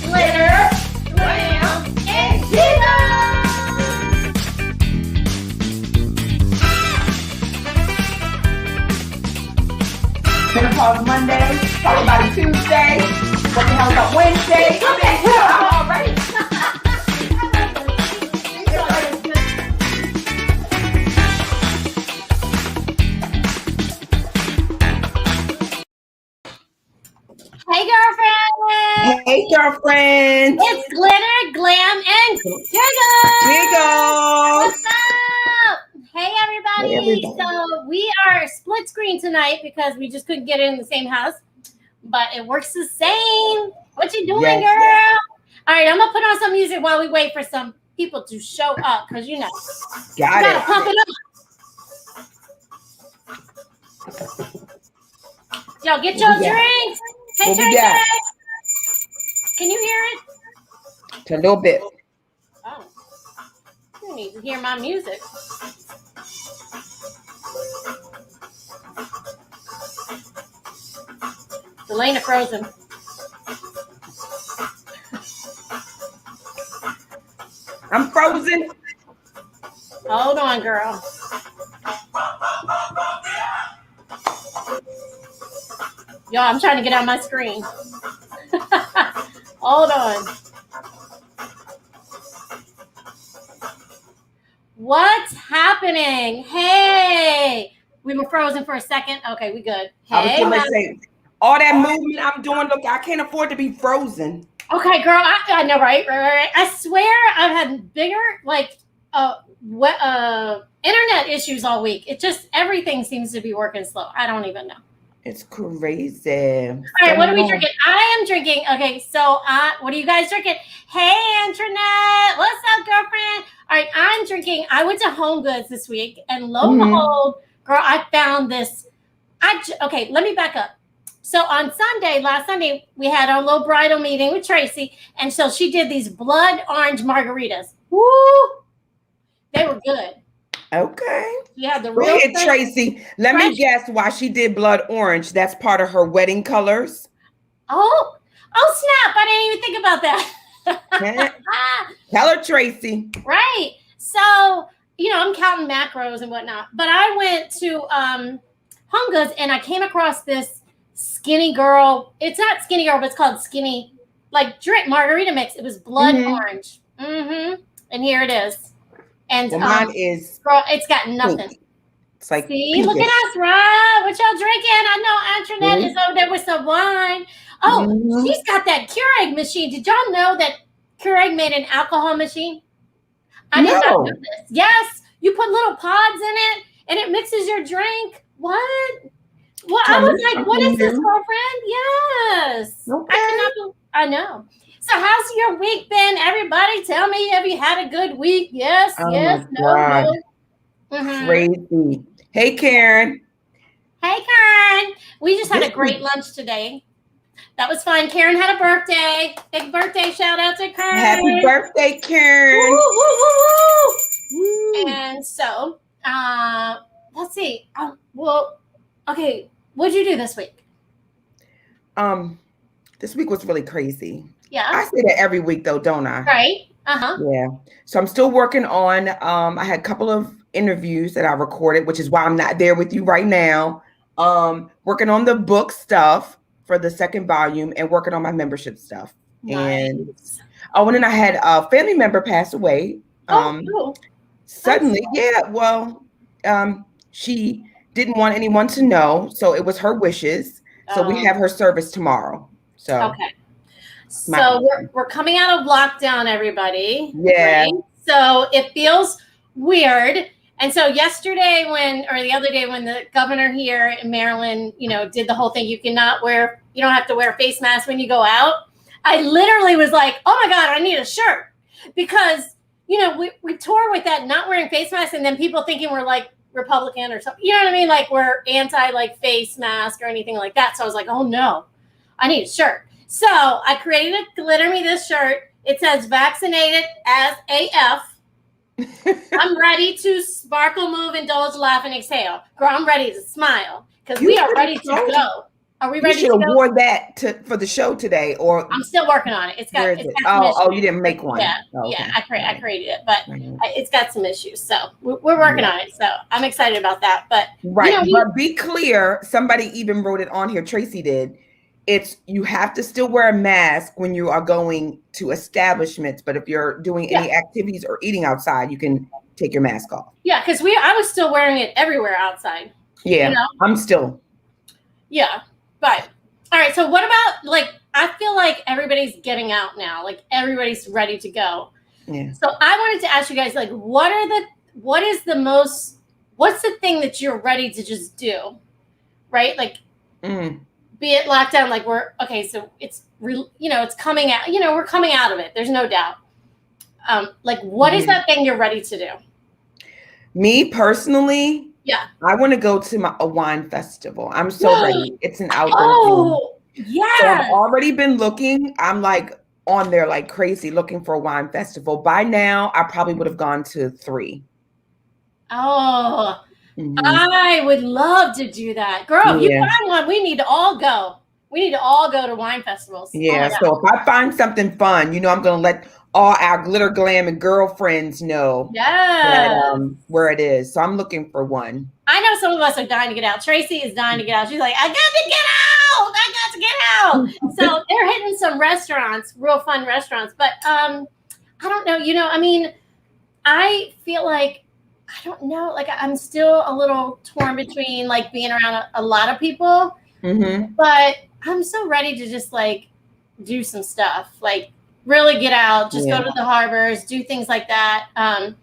Glitter, Glam, and Giggles! Menopause Monday, talk about it Tuesday, what the hell's up Wednesday? All right. Hey, girlfriend! Hey, girlfriend! It's Glitter, Glam, and Giggles! Giggles! What's up? Hey, everybody! Hey, everybody. So we are split screen tonight because we just couldn't get it in the same house, but it works the same. What you doing, Yes. girl? All right, I'm gonna put on some music while we wait for some people to show up because you know Got gotta it. pump it up. Yo, get your What we got? drinks. Hey, What we Trey, got? can you hear it? A little bit. Oh, you need to hear my music. Delayna frozen. I'm frozen. Hold on, girl. Yo, I'm trying to get on my screen. Hold on. What's happening? Hey, we were frozen for a second. Okay, we good. I was Hey, gonna say, all that movement I'm doing, look, I can't afford to be frozen. okay, girl. I know, right? I swear, I've had bigger internet issues all week. It just everything seems to be working slow. I don't even know. It's crazy. All right, what are we drinking? I am drinking. Okay, so what are you guys drinking? Hey, Antoinette. What's up, girlfriend? All right, I'm drinking. I went to Home Goods this week, and lo and behold, girl, I found this. Okay, let me back up. So on last Sunday, we had our little bridal meeting with Tracy, and so she did these blood orange margaritas. Woo! They were good. Okay. You had the Go real ahead, thing. Tracy. Let me guess why she did blood orange. That's part of her wedding colors. Oh snap! I didn't even think about that. Tell her, Tracy. Right. So, I'm counting macros and whatnot. But I went to Home Goods and I came across this Skinny Girl. It's not Skinny Girl, but it's called Skinny, drink margarita mix. It was blood orange. And here it is. And mine is girl, it's got nothing. pink. It's like see, pinkish. look at us, right? What y'all drinking? I know Antoinette is over there with some wine. Oh, she's got that Keurig machine. Did y'all know that Keurig made an alcohol machine? I did not know this. Yes, you put little pods in it and it mixes your drink. What? Well, I was like, what is this, girlfriend? Yes. Okay. I know. So how's your week been? Everybody tell me, have you had a good week? Yes, yes, no. Crazy. Hey, Karen. Hey, Karen. We just had a great lunch today. That was fun. Karen had a birthday. Big birthday shout out to Karen. Happy birthday, Karen. Woo, woo, woo, woo. Woo. And so, let's see. Okay. What'd you do this week? This week was really crazy. Yeah. I say that every week though, don't I? Right. Uh-huh. Yeah. So I'm still working on, I had a couple of interviews that I recorded, which is why I'm not there with you right now. Working on the book stuff for the second volume and working on my membership stuff. Nice. And then I had a family member pass away. Suddenly. Yeah. Well, she didn't want anyone to know. So it was her wishes. So we have her service tomorrow. So okay. So we're coming out of lockdown, everybody. Yeah. Right? So it feels weird. And so the other day when the governor here in Maryland, did the whole thing, you don't have to wear a face mask when you go out. I literally was like, oh my God, I need a shirt because, we tour with that not wearing face masks and then people thinking we're like Republican or something, you know what I mean? Like we're anti face mask or anything like that. So I was like, oh no, I need a shirt. So I created a Glitter Me This shirt. It says vaccinated as AF. I'm ready to sparkle, move, indulge, laugh, and exhale. Girl, I'm ready to smile because we are ready to go. Are we You ready should to have go? wore that for the show today, or I'm still working on it. It's got, where is it's it? got some Oh, issues. you didn't make one. Yeah, Oh, yeah. okay. I created it, but Right. it's got some issues. So we're working on it. So I'm excited about that. But right, but be clear. Somebody even wrote it on here. Tracy did. It's you have to still wear a mask when you are going to establishments, but if you're doing any activities or eating outside, you can take your mask off. Yeah, because I was still wearing it everywhere outside. Yeah, you know? I'm still. Yeah, but all right. So what about like? I feel like everybody's getting out now. Like everybody's ready to go. Yeah. So I wanted to ask you guys, like, what's the thing that you're ready to just do, right? Like, be it lockdown, like so it's it's coming out. We're coming out of it. There's no doubt. Like, what is that thing you're ready to do? Me personally, yeah, I want to go to a wine festival. I'm so ready. It's an outdoor thing. Yeah. So I've already been looking. I'm like on there like crazy looking for a wine festival. By now, I probably would have gone to 3. Oh, I would love to do that. Girl, if you find one, we need to all go. We need to all go to wine festivals. Yeah, so if I find something fun, I'm going to let all our glitter, glam, and girlfriends know where it is. So I'm looking for one. I know some of us are dying to get out. Tracy is dying to get out. She's like, I got to get out. I got to get out. So they're hitting some restaurants, real fun restaurants. But I don't know. I mean, I feel like, I don't know. Like, I'm still a little torn between like being around a lot of people. But I'm so ready to just like do some stuff, like really get out, just go to the harbors, do things like that. And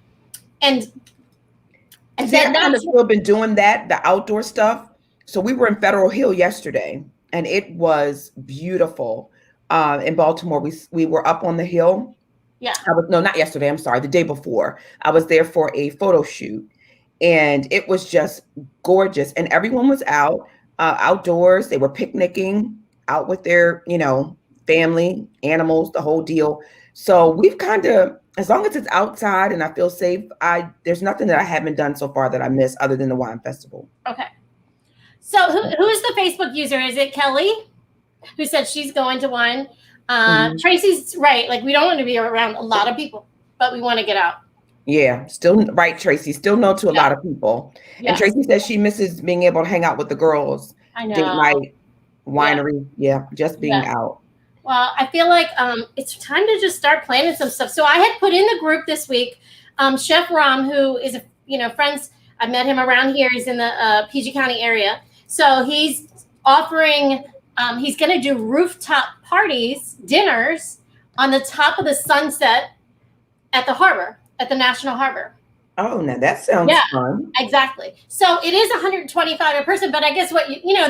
then I've still been doing the outdoor stuff. So we were in Federal Hill yesterday, and it was beautiful. In Baltimore, we were up on the hill. Yeah. Not yesterday. I'm sorry, the day before. I was there for a photo shoot, and it was just gorgeous. And everyone was out. Outdoors, they were picnicking out with their, family, animals, the whole deal. So we've kind of, as long as it's outside and I feel safe, there's nothing that I haven't done so far that I miss other than the wine festival. Okay. So who is the Facebook user? Is it Kelly, who said she's going to one? Tracy's right. Like, we don't want to be around a lot of people, but we want to get out. Yeah, still right, Tracy. Still no to a lot of people. And Tracy says she misses being able to hang out with the girls. I know. Date night, winery. Yeah, just being out. Well, I feel like it's time to just start planning some stuff. So I had put in the group this week, Chef Ram, who is friends. I met him around here. He's in the PG County area. So he's offering. He's going to do rooftop parties, dinners on the top of the Sunset at the harbor. At the National Harbor. Oh, now that sounds fun. Exactly. So it is $125 a person, but I guess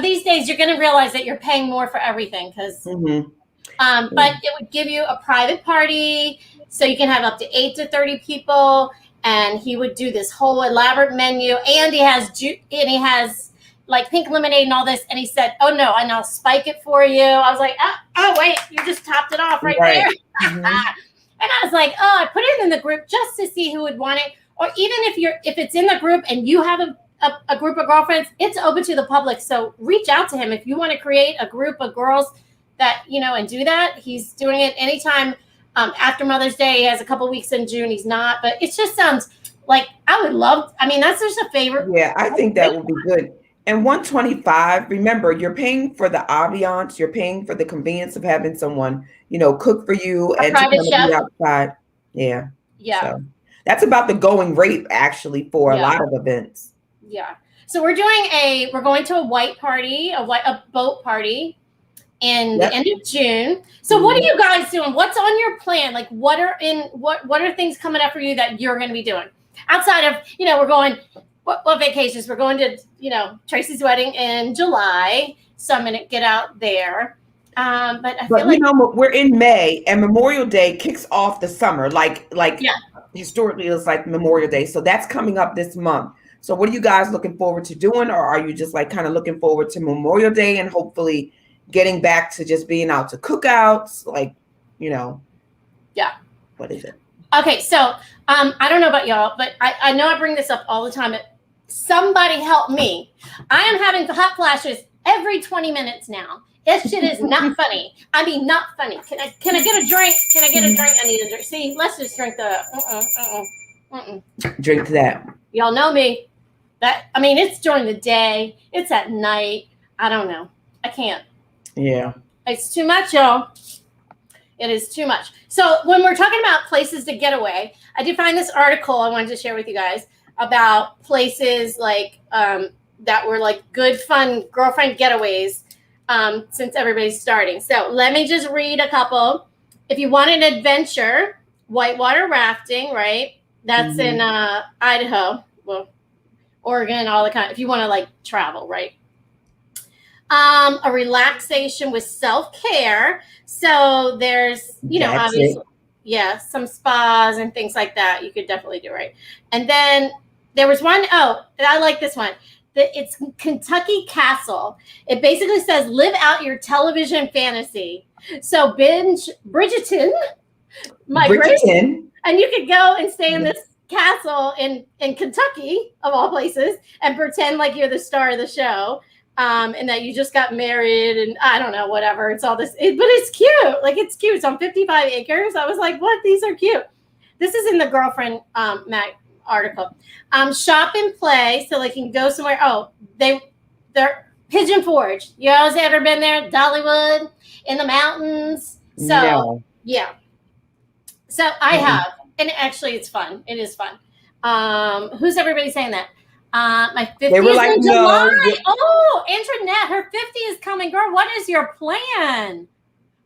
these days you're going to realize that you're paying more for everything because. But it would give you a private party, so you can have up to 8 to 30 people, and he would do this whole elaborate menu, and he has like pink lemonade and all this, and he said, "Oh no, and I'll spike it for you." I was like, "Oh wait, you just topped it off right there." And I was like, I put it in the group just to see who would want it. Or even if it's in the group and you have a group of girlfriends, it's open to the public. So reach out to him if you want to create a group of girls that, and do that. He's doing it anytime after Mother's Day. He has a couple weeks in June. He's not, but it just sounds like I would love. I mean, that's just a favorite. Yeah, I think that would be good. And $125, remember, you're paying for the ambiance, you're paying for the convenience of having someone, cook for you and to be outside. Yeah. Yeah. So that's about the going rate actually for a lot of events. Yeah. So we're going to a white party, a boat party in the end of June. So what are you guys doing? What's on your plan? Like what are things coming up for you that you're going to be doing? Outside of, we're going what vacations? We're going to, Tracy's wedding in July. So I'm going to get out there. But I feel like we're in May and Memorial Day kicks off the summer. Like historically it's like Memorial Day. So that's coming up this month. So what are you guys looking forward to doing? Or are you just like kind of looking forward to Memorial Day and hopefully getting back to just being out to cookouts? Like, Yeah. What is it? Okay. So I don't know about y'all, but I know I bring this up all the time. Somebody help me. I am having hot flashes every 20 minutes now. That shit is not funny. I mean, not funny. Can I get a drink? Can I get a drink? I need a drink. See, let's just drink the Drink that. Y'all know me. It's during the day. It's at night. I don't know. I can't. Yeah. It's too much, y'all. It is too much. So when we're talking about places to get away, I did find this article I wanted to share with you guys about places like that were like good, fun girlfriend getaways since everybody's starting. So let me just read a couple. If you want an adventure, whitewater rafting, right? That's in Idaho, well, Oregon, all the kind. If you want to like travel, right? A relaxation with self-care. So there's, obviously, some spas and things like that. You could definitely do, right? And then there was one, I like this one. It's Kentucky Castle. It basically says, live out your television fantasy. So binge Bridgerton, and you could go and stay in this castle in Kentucky, of all places, and pretend like you're the star of the show. And that you just got married and I don't know, whatever. It's all this, but it's cute. Like, it's cute. It's on 55 acres. I was like, what? These are cute. This is in the Girlfriend Mag article. Shop and play. So like you can go somewhere. Oh, they're Pigeon Forge. You guys ever been there? Dollywood in the mountains. So no. Yeah. So I have, and actually it's fun. It is fun. Who's everybody saying that? My 50th they were like, in July. No. Oh, Internet, her 50 is coming, girl. What is your plan?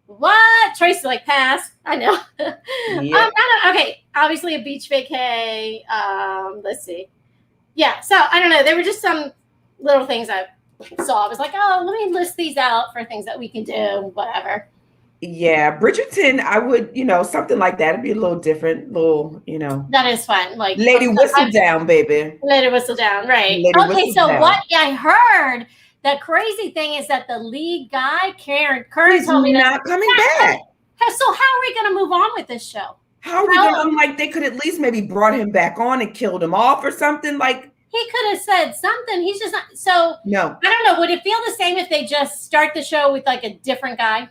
What? Tracy, like, pass. I know. Yep. Okay, obviously a beach vacay. Let's see. Yeah, so I don't know. There were just some little things I saw. I was like, oh, let me list these out for things that we can do, whatever. Yeah, Bridgerton, I would, something like that. It'd be a little different, That is fun. Like Lady Whistle Down, baby. Lady Whistle Down, right. Okay, so down. What I heard, the crazy thing is that the lead guy, Karen told me not coming back. So how are we going to move on with this show? How are we going to, like, they could at least maybe brought him back on and killed him off or something, like. He could have said something. He's just not, so. No. I don't know. Would it feel the same if they just start the show with like a different guy?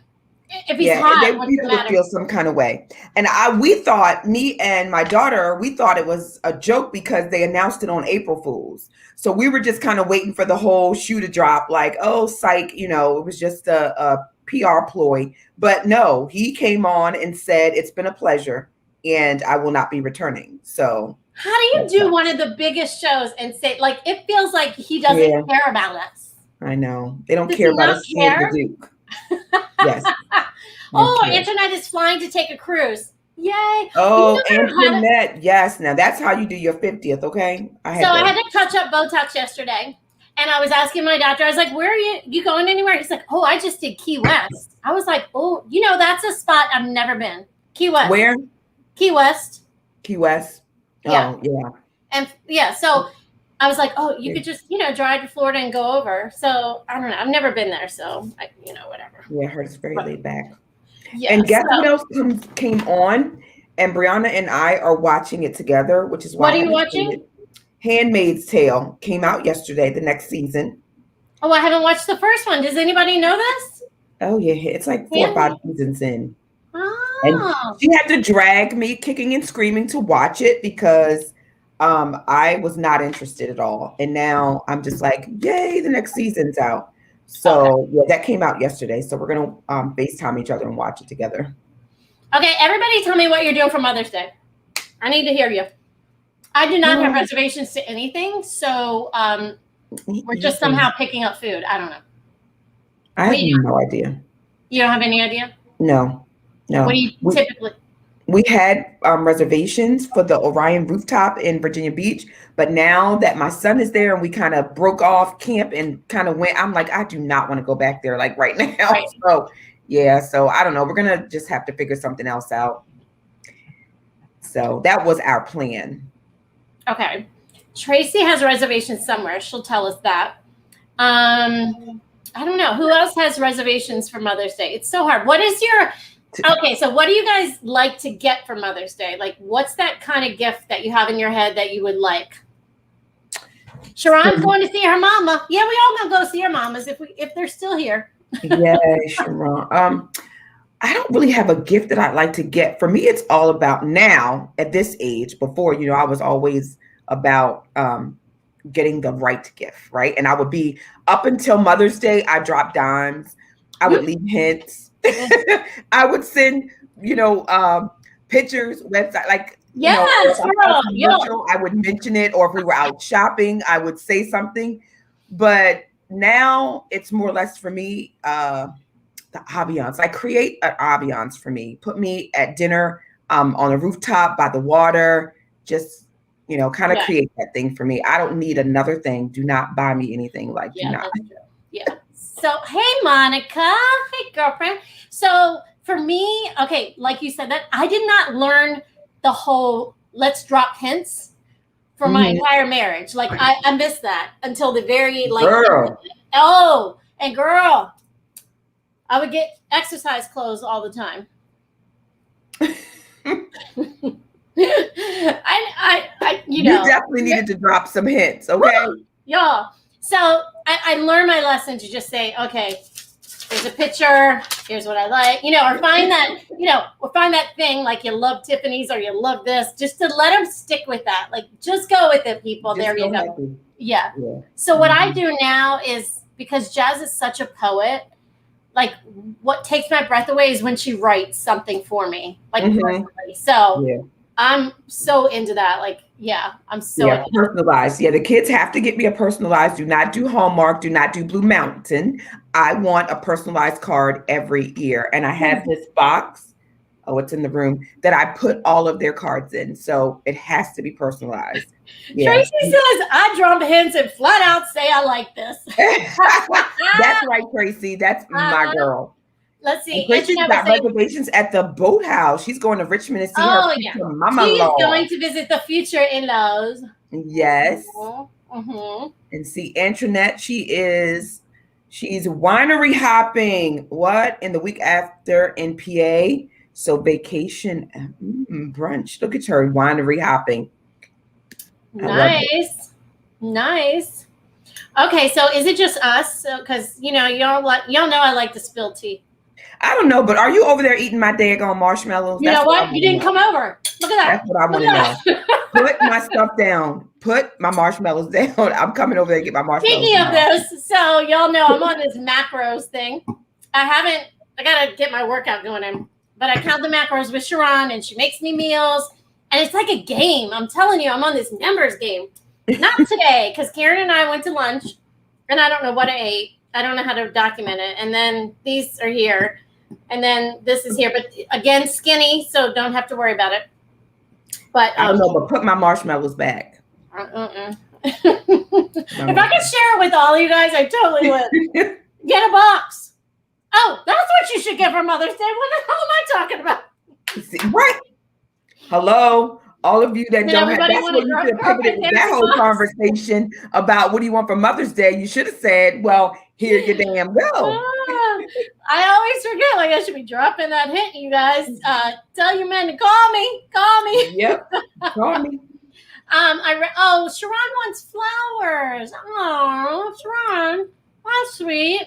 If he's hot, people would feel some kind of way. And we thought, me and my daughter, we thought it was a joke because they announced it on April Fools. So we were just kind of waiting for the whole shoe to drop, like, oh, psych, it was just a PR ploy. But no, he came on and said, it's been a pleasure and I will not be returning. So how do you do one of the biggest shows and say, like, it feels like he doesn't care about us? I know. They don't care about us. The Duke. Yes. Internet is flying to take a cruise. Yay. Oh, Internet. Yes. Now that's how you do your 50th. Okay. I had to touch up Botox yesterday. And I was asking my doctor, I was like, where are you going anywhere? He's like, oh, I just did Key West. I was like, oh, that's a spot I've never been. Key West. Where? Key West. Key West. Yeah. Oh, yeah. And so I was like, oh, you could just, drive to Florida and go over. So I don't know. I've never been there. So, whatever. Yeah, hers very laid back. Yeah, and guess what else came on? And Brianna and I are watching it together, which is why. What are you watching? Handmaid's Tale came out yesterday, the next season. Oh, I haven't watched the first one. Does anybody know this? Oh, yeah. It's like 4 or 5 seasons in. Oh. And she had to drag me kicking and screaming to watch it because I was not interested at all. And now I'm just like, yay, the next season's out. So that came out yesterday. So we're going to FaceTime each other and watch it together. Okay, everybody tell me what you're doing for Mother's Day. I need to hear you. I do not have reservations to anything. So we're just somehow picking up food. I don't know. I have no idea. You don't have any idea? No. What do you typically? We had reservations for the Orion rooftop in Virginia Beach, but now that my son is there and we kind of broke off camp and kind of went, I'm like, I do not want to go back there like right now. Right. So I don't know. We're going to just have to figure something else out. So that was our plan. Okay. Tracy has reservations somewhere. She'll tell us that. I don't know. Who else has reservations for Mother's Day? It's so hard. What is your... Okay, so what do you guys like to get for Mother's Day? Like, what's that kind of gift that you have in your head that you would like? Sharon's going to see her mama. Yeah, we all gonna go see our mamas if they're still here. Yeah, Sharon. I don't really have a gift that I'd like to get. For me, it's all about now at this age. Before, I was always about getting the right gift, right? And I would be up until Mother's Day, I dropped dimes. I would leave hints. I would send, pictures, website, like, yes, girl, I would mention it, or if we were out shopping, I would say something. But now it's more or less for me, the ambiance. I create an ambiance for me. Put me at dinner on a rooftop by the water, just kind of create that thing for me. I don't need another thing. Do not buy me anything. Like, do not. That's true. Yeah. So, hey, Monica. Hey, girlfriend. So, for me, okay, like you said, that I did not learn the whole let's drop hints for my entire marriage. Like, I missed that until the very, like, girl. And girl, I would get exercise clothes all the time. You definitely needed to drop some hints, okay? Yeah. So I learned my lesson to just say, okay, here's a picture, here's what I like, or find that thing, like you love Tiffany's or you love this, just to let them stick with that. Like, just go with it, people. There you go. Yeah. So what I do now is, because Jazz is such a poet, like, what takes my breath away is when she writes something for me, like personally. So I'm so into that. Like, I'm so personalized. Yeah, the kids have to get me a personalized. Do not do Hallmark. Do not do Blue Mountain. I want a personalized card every year. And I have this box. Oh, it's in the room that I put all of their cards in. So it has to be personalized. Yeah. Tracy says, I drop hints and flat out say I like this. That's right, Tracy. That's my girl. Let's see. Tracy's got reservations at the boathouse. She's going to Richmond to see her future mama-in-law. She's going to visit the future in-laws. Yes. And see, Antoinette, she's winery hopping. What? In the week after in PA. So vacation brunch. Look at her winery hopping. Nice. Okay, so is it just us? Because y'all know I like to spill tea. I don't know, but are you over there eating my daggone marshmallows? You know what? You didn't come over. Look at that. That's what I want to know. Put my stuff down. Put my marshmallows down. I'm coming over there to get my marshmallows. Speaking of this, so y'all know I'm on this macros thing. I got to get my workout going in, but I count the macros with Sharon, and she makes me meals, and it's like a game. I'm telling you, I'm on this numbers game. Not today, because Karen and I went to lunch, and I don't know what I ate. I don't know how to document it. And then these are here, and then this is here. But again, skinny, so don't have to worry about it. But I don't know, but put my marshmallows back. If I could share it with all you guys, I totally would. Get a box. Oh, that's what you should get for Mother's Day. What the hell am I talking about? Right. Hello. All of you that don't have, that's what you should have pivoted with that whole conversation about what do you want for Mother's Day. You should have said, well, here you damn go. I always forget, like I should be dropping that hint, you guys. Tell your men to call me. Yep, call me. Sharon wants flowers. Oh, Sharon, that's sweet.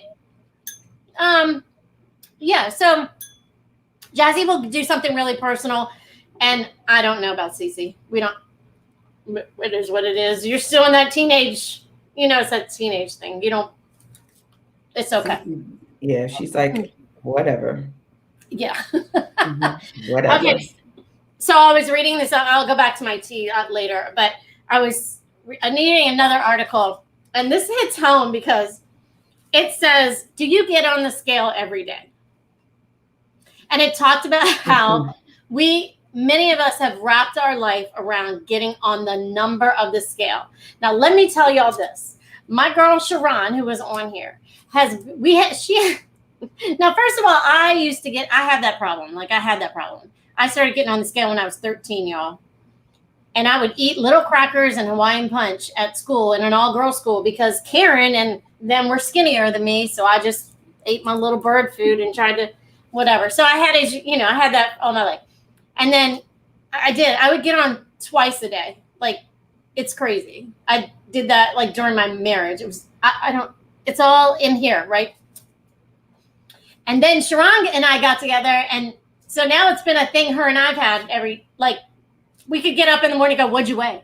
So Jazzy will do something really personal, and I don't know about Cece. We don't. It is what it is. You're still in that teenage. It's that teenage thing. You don't. It's okay. Yeah, she's like, whatever. Yeah. Whatever. Okay. So I was reading this. I'll go back to my tea later, but I was needing another article, and this hits home because it says, "Do you get on the scale every day?" And it talked about how many of us have wrapped our life around getting on the number of the scale. Now, let me tell y'all this. My girl Sharon, who was on here, now, first of all, I had that problem. Like, I had that problem. I started getting on the scale when I was 13, y'all. And I would eat little crackers and Hawaiian punch at school, in an all-girls school, because Karen and them were skinnier than me. So I just ate my little bird food and tried to whatever. So I had that all my life. And then I would get on twice a day. Like, it's crazy. did that like during my marriage. It was, I don't, it's all in here, right? And then Sharang and I got together, and so now it's been a thing her and I've had we could get up in the morning and go, what'd you weigh?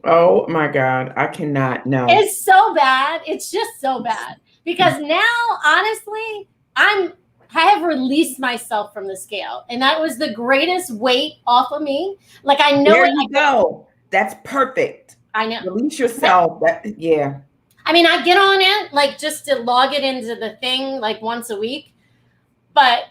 Oh my God. I cannot. No. It's so bad. It's just so bad. Because now, honestly, I have released myself from the scale. And that was the greatest weight off of me. Like, I know. There you go. That's perfect. I know. Release yourself. Yeah. I mean, I get on it, like, just to log it into the thing, like, once a week. But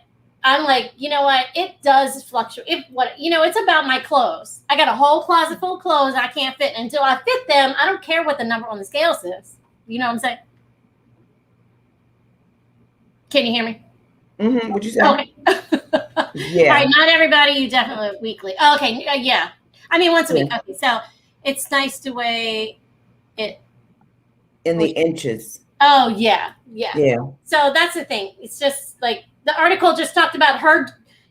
I'm like, you know what? It does fluctuate. It's about my clothes. I got a whole closet full of clothes I can't fit. Until I fit them, I don't care what the number on the scale says. You know what I'm saying? Can you hear me? Mm-hmm. What'd you say? Okay. Yeah. All right, not everybody. You definitely weekly. Okay. Yeah. I mean, once a week. Okay. So it's nice to weigh it in the inches. Oh, yeah. Yeah. Yeah. So that's the thing. It's just like the article just talked about her.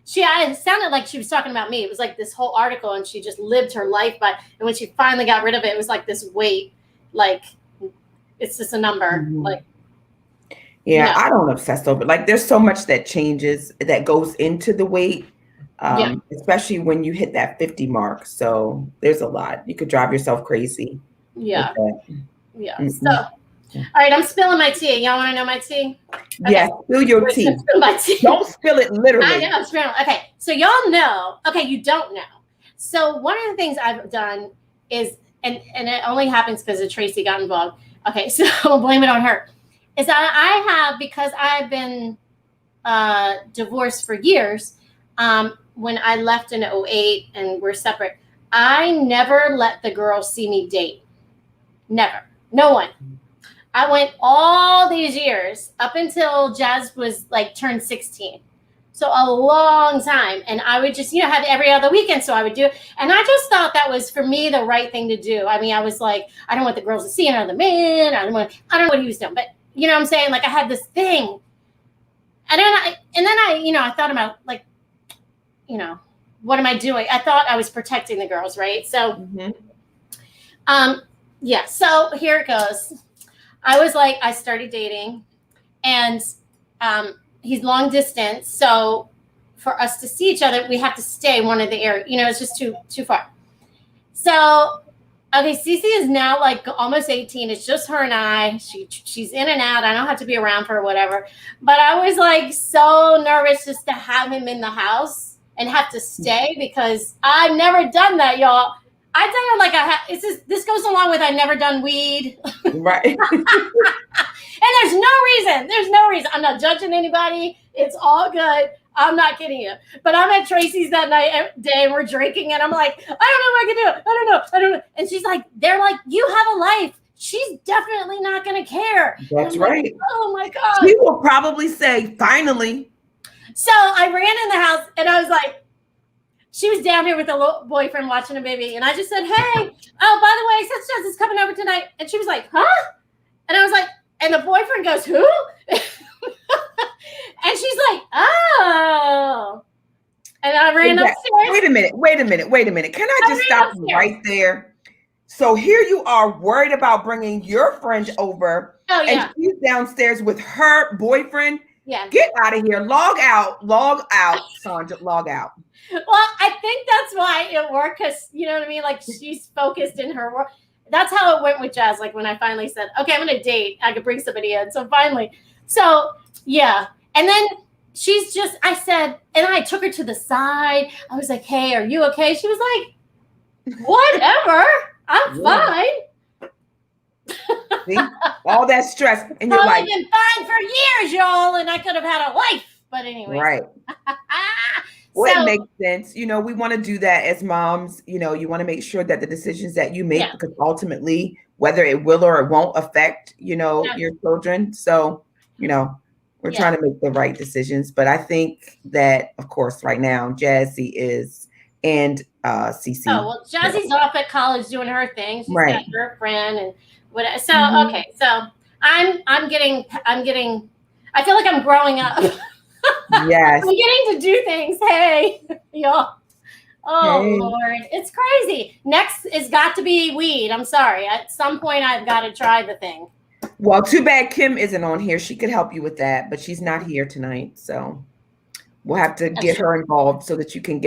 It sounded like she was talking about me. It was like this whole article, and she just lived her life. And when she finally got rid of it, it was like this weight. Like, it's just a number. Mm-hmm. Like, yeah, I don't obsess over it. Like, there's so much that changes that goes into the weight, especially when you hit that 50 mark. So there's a lot. You could drive yourself crazy. Yeah. Yeah. Mm-hmm. So, all right, I'm spilling my tea. Y'all want to know my tea? Okay. Yes, spill your tea. Spill my tea. Don't spill it literally. I know, I'm spilling. Okay, so y'all know. Okay, you don't know. So one of the things I've done is, and it only happens because of Tracy got involved. Okay, so I'll blame it on her. Is that I have, because I've been divorced for years, when I left in 2008 and we're separate, I never let the girls see me date. Never. No one. I went all these years up until Jazz was like turned 16. So a long time. And I would just, have every other weekend. So I would do it. And I just thought that was, for me, the right thing to do. I mean, I was like, I don't want the girls to see another man. I don't know what he was doing. But you know what I'm saying? Like, I had this thing. And then I thought about, like, what am I doing? I thought I was protecting the girls, right? So, so here it goes. I was like, I started dating, and he's long distance. So for us to see each other, we have to stay one of the area. It's just too far. So, okay, Cece is now like almost 18. It's just her and I. She's in and out. I don't have to be around for her or whatever. But I was like so nervous just to have him in the house and have to stay, because I've never done that, y'all. I tell you, like, this goes along with, I've never done weed. Right. And there's no reason. I'm not judging anybody. It's all good. I'm not kidding you. But I'm at Tracy's that day, and we're drinking, and I'm like, I don't know what I can do. I don't know. And she's like, they're like, you have a life. She's definitely not going to care. That's right. Like, oh my God. She will probably say, finally. So I ran in the house, and I was like, she was down here with a little boyfriend watching a baby. And I just said, hey, oh, by the way, such and such is coming over tonight. And she was like, huh? And I was like, and the boyfriend goes, who? And she's like, oh. And I ran upstairs. Wait a minute. Can I just stop you right there? So here you are worried about bringing your friend over. Oh, yeah. And she's downstairs with her boyfriend. Yeah. Get out of here. Log out, Sondra, log out. Well, I think that's why it worked, because, you know what I mean? Like, she's focused in her work. That's how it went with Jazz. Like, when I finally said, okay, I'm going to date, I could bring somebody in. So finally, yeah. And then I said, and I took her to the side. I was like, hey, are you okay? She was like, whatever. I'm fine. See? All that stress. And you're like, I've been fine for years, y'all, and I could have had a life. But anyway. Right. Well, it makes sense. We want to do that as moms. You want to make sure that the decisions that you make, because ultimately, whether it will or it won't affect, your children. So, we're trying to make the right decisions. But I think that, of course, right now, Jazzy is, and Cece. Oh, well, Jazzy's off at college doing her thing. She's got her friend and whatever. So, okay. So I'm getting, I feel like I'm growing up. Yes. I'm getting to do things. Hey, y'all. Oh, Lord. It's crazy. Next has got to be weed. I'm sorry. At some point, I've got to try the thing. Well, too bad Kim isn't on here. She could help you with that, but she's not here tonight. So we'll have to get her involved so that you can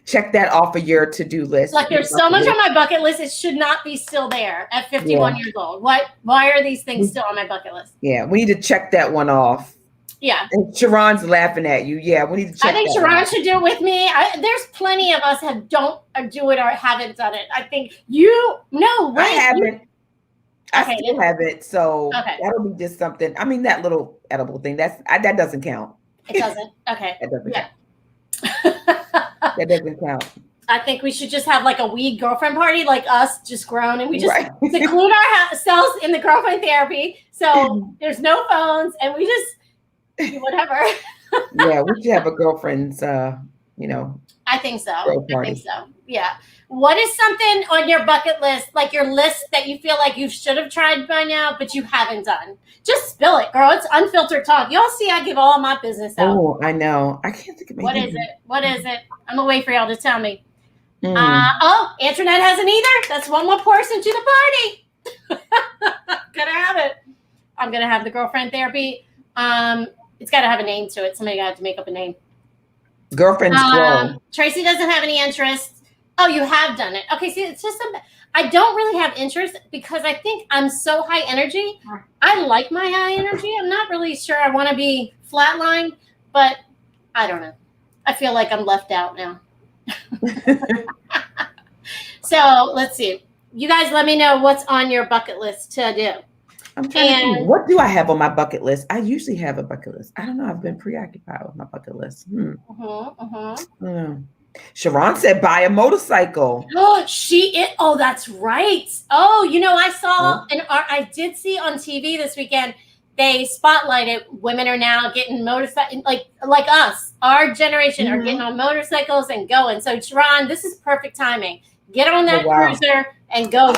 check that off of your to-do list. Like, there's so much on my bucket list. It should not be still there at 51 years old. Why are these things still on my bucket list? Yeah, we need to check that one off. Yeah. And Sharon's laughing at you. Yeah, we need to check. I think Sharon should do it with me. There's plenty of us that don't do it or haven't done it. I think I haven't. I still have it, so that'll be just something. I mean, that little edible thing, that doesn't count. It doesn't? Okay. That doesn't count. That doesn't count. I think we should just have like a weed girlfriend party, like us, just grown, and we just seclude ourselves in the girlfriend therapy. So there's no phones, and we just do whatever. Yeah, we should have a girlfriend's, I think so. I think so. Yeah. What is something on your bucket list, like your list that you feel like you should have tried by now, but you haven't done? Just spill it, girl. It's unfiltered talk. Y'all see I give all my business out. Oh, I know. I can't think of it. What is it? I'm going to wait for y'all to tell me. Antoinette hasn't either. That's one more person to the party. Gonna have it. I'm going to have the girlfriend therapy. It's got to have a name to it. Somebody got to have to make up a name. Girlfriend's grow. Tracy doesn't have any interest. Oh, you have done it. Okay, see, it's just I don't really have interest because I think I'm so high energy. I like my high energy. I'm not really sure I want to be flatlined, but I don't know. I feel like I'm left out now. So let's see. You guys let me know what's on your bucket list to do. I'm trying to think, what do I have on my bucket list? I usually have a bucket list. I don't know. I've been preoccupied with my bucket list. Sharon said buy a motorcycle. Oh, that's right. Oh, I saw I did see on TV this weekend, they spotlighted women are now getting motorcycles, like us, our generation are getting on motorcycles and going. So Sharon, this is perfect timing. Get on that cruiser and go.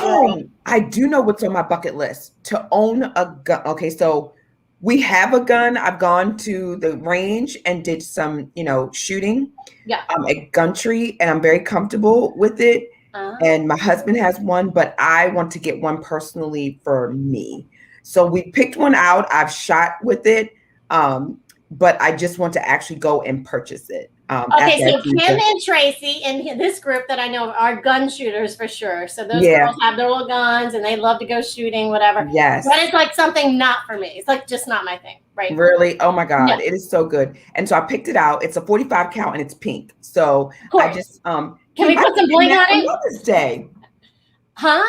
I do know what's on my bucket list, to own a gun. Okay, so we have a gun. I've gone to the range and did some, shooting. Yeah. At Gumtree, and I'm very comfortable with it. And my husband has one, but I want to get one personally for me. So we picked one out. I've shot with it, but I just want to actually go and purchase it. Okay, so Kim and Tracy in this group that I know are gun shooters for sure. So those girls have their little guns and they love to go shooting, whatever. Yes. But it's like something not for me. It's like just not my thing, right? Really? Oh my God. It is so good. And so I picked it out. It's a 45 cal and it's pink. So I just can we put some bling on it? Mother's Day. Huh?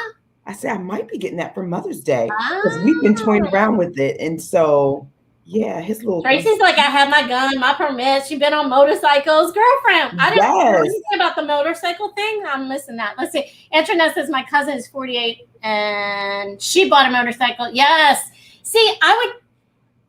I said I might be getting that for Mother's Day because we've been toying around with it. And so his little Tracy's like, I have my gun, my permit. She's been on motorcycles. Girlfriend, I didn't know anything about the motorcycle thing. I'm missing that. Let's see. Antoinette says my cousin is 48 and she bought a motorcycle. Yes. See, I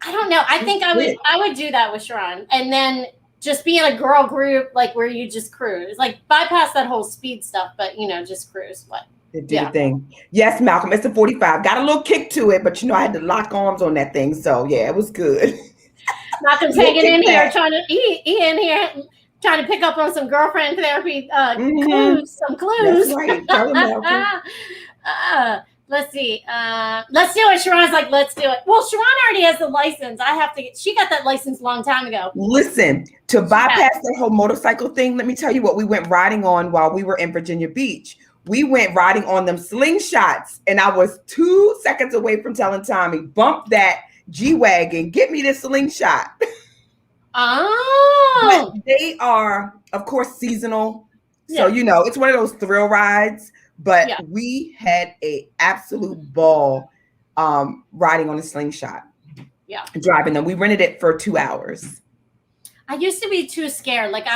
don't know. I think I would do that with Sharon and then just be in a girl group, like where you just cruise, like bypass that whole speed stuff, but just cruise. What? Do the thing. Yes, Malcolm, it's a 45. Got a little kick to it, but I had to lock arms on that thing. So it was good. Malcolm's hanging in here trying to pick up on some girlfriend therapy clues. Some clues. That's right. Tell him, Malcolm. Let's see. Let's do it. Sharon's like, let's do it. Well, Sharon already has the license. She got that license a long time ago. Listen, to bypass that whole motorcycle thing, let me tell you what we went riding on while we were in Virginia Beach. We went riding on them slingshots, and I was 2 seconds away from telling Tommy, bump that G-Wagon, get me this slingshot. Oh. But they are, of course, seasonal. So, it's one of those thrill rides, but we had an absolute ball riding on a slingshot. Yeah. Driving them. We rented it for 2 hours. I used to be too scared. Like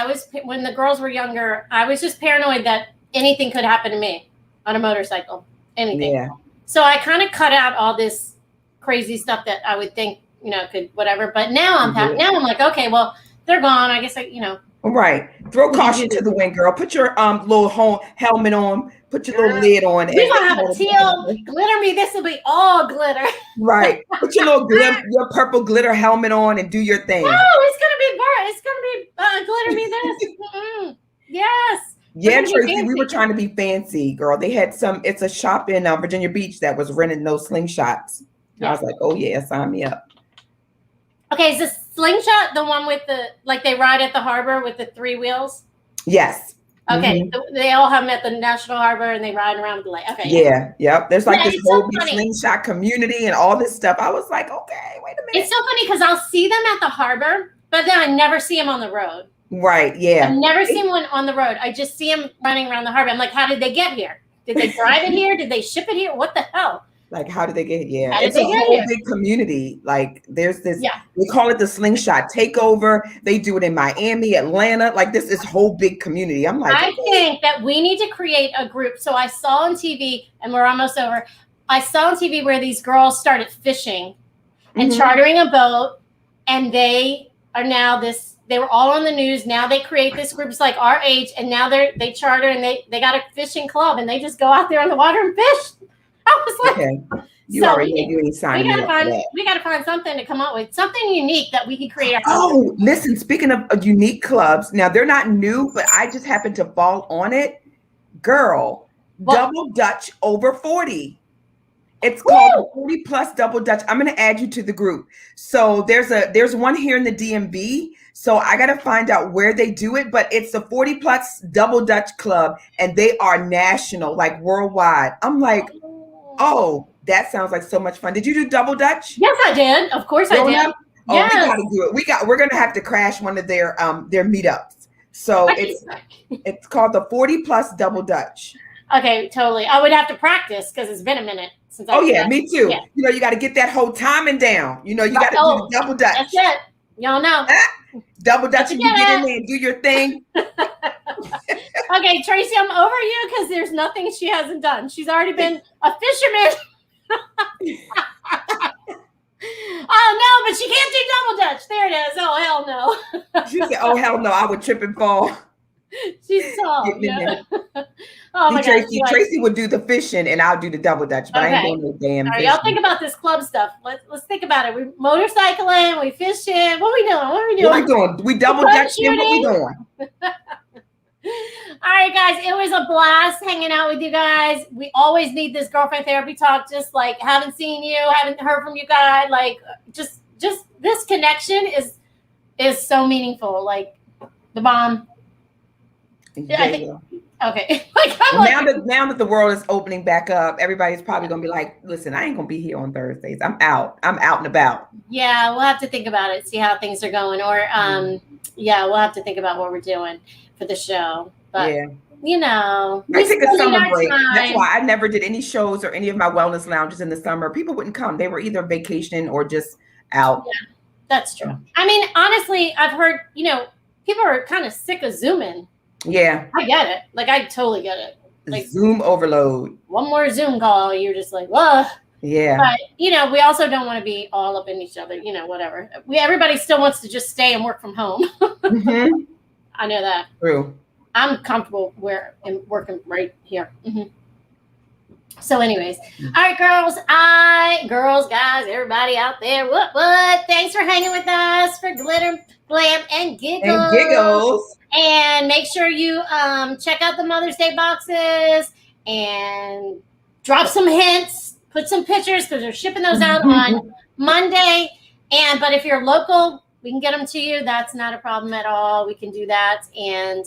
when the girls were younger, I was just paranoid that anything could happen to me on a motorcycle, anything. Yeah. So I kind of cut out all this crazy stuff that I would think, could whatever. But now I'm like, okay, well, they're gone. I guess Right. Throw caution to the wind, girl. Put your little helmet on. Put your little lid on. We're going to have a teal glitter me. This will be all glitter. Right. Put your your purple glitter helmet on and do your thing. Oh, it's going to be glitter me this. Yes. Yeah, Tracy, we were trying to be fancy, girl. They had it's a shop in Virginia Beach that was renting those slingshots. Yeah. I was like, oh yeah, sign me up. Okay, is the slingshot the one with the, like they ride at the harbor with the 3 wheels? Yes. Okay, they all have them at the National Harbor and they ride around with the light. Okay. Yeah, yep. There's like this whole slingshot community and all this stuff. I was like, okay, wait a minute. It's so funny because I'll see them at the harbor, but then I never see them on the road. Right, yeah. I've never seen one on the road. I just see them running around the harbor. I'm like, how did they get here? Did they drive it here? Did they ship it here? What the hell? Like, how did they get here? Yeah, it's a whole big community. Like, there's this, we call it the slingshot takeover. They do it in Miami, Atlanta. Like, this whole big community. I'm like, I think that we need to create a group. So I saw on TV, and we're almost over. I saw on TV where these girls started fishing and chartering a boat, and they are now they were all on the news. Now they create this group. It's like our age, and now they charter and they got a fishing club, and they just go out there on the water and fish. I was like, okay. You already signed me up. We got to find something to come up with, something unique that we can create. Oh, listen, speaking of unique clubs, now they're not new, but I just happened to fall on it. Girl, Double Dutch over 40. It's called 40 plus Double Dutch. I'm going to add you to the group. So there's one here in the DMV. So I got to find out where they do it, but it's a 40 plus Double Dutch club and they are national, like worldwide. I'm like, oh, that sounds like so much fun. Did you do Double Dutch? Yes, I did. Of course I did. Oh, yes. We got to do it. We're going to have to crash one of their meetups. So it's called the 40 plus Double Dutch. Okay, totally. I would have to practice because it's been a minute since I did that. Me too. Yeah. You know, you got to get that whole timing down. You know, you got to do the Double Dutch. That's it. Y'all know. Double Dutch and you get in there and do your thing. Okay, Tracy, I'm over you because there's nothing she hasn't done. She's already been a fisherman. Oh, no, but she can't do Double Dutch. There it is. Oh, hell no. She said, oh, hell no, I would trip and fall. She's tall. Yeah. Oh my God. Tracy would do the fishing and I'll do the Double Dutch, but I ain't doing no damn fishing. Y'all think about this club stuff. Let's think about it. We motorcycling, we fishing. What are we doing? We Double Dutching. What we doing? All right, guys. It was a blast hanging out with you guys. We always need this girlfriend therapy talk. Just like haven't seen you, haven't heard from you guys. Like just this connection is so meaningful. Like the bomb. Yeah, I think, okay. Now that the world is opening back up, everybody's probably gonna be like, listen, I ain't gonna be here on Thursdays. I'm out and about. Yeah, we'll have to think about it, see how things are going. Or we'll have to think about what we're doing for the show. But you know, I take a summer break. That's why I never did any shows or any of my wellness lounges in the summer. People wouldn't come. They were either vacationing or just out. Yeah, that's true. I mean, honestly, I've heard, people are kind of sick of Zooming. Yeah. I get it. Like, I totally get it. Like, Zoom overload. One more Zoom call, you're just like, whoa. Yeah. But, we also don't want to be all up in each other, whatever. Everybody still wants to just stay and work from home. Mm-hmm. I know that. True. I'm comfortable working right here. Mm-hmm. So anyways, all right, girls, guys, everybody out there, what? Thanks for hanging with us for Glitter, Glam, and Giggles. And make sure you check out the Mother's Day boxes and drop some hints, put some pictures because they're shipping those out on Monday. But if you're local, we can get them to you. That's not a problem at all. We can do that. And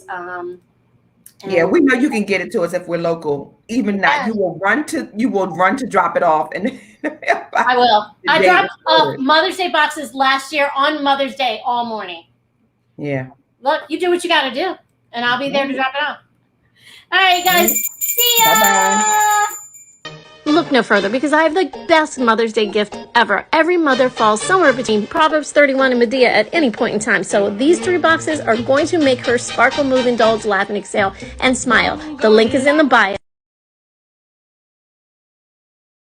we know you can get it to us if we're local. Even not, you will run to drop it off. And I will. I dropped off Mother's Day boxes last year on Mother's Day all morning. Yeah. Look, you do what you got to do, and I'll be there to drop it off. All right, guys. See ya. Bye-bye. Look no further because I have the best Mother's Day gift ever. Every mother falls somewhere between Proverbs 31 and Medea at any point in time. So these 3 boxes are going to make her sparkle, move, indulge, laugh, and exhale, and smile. The link is in the bio.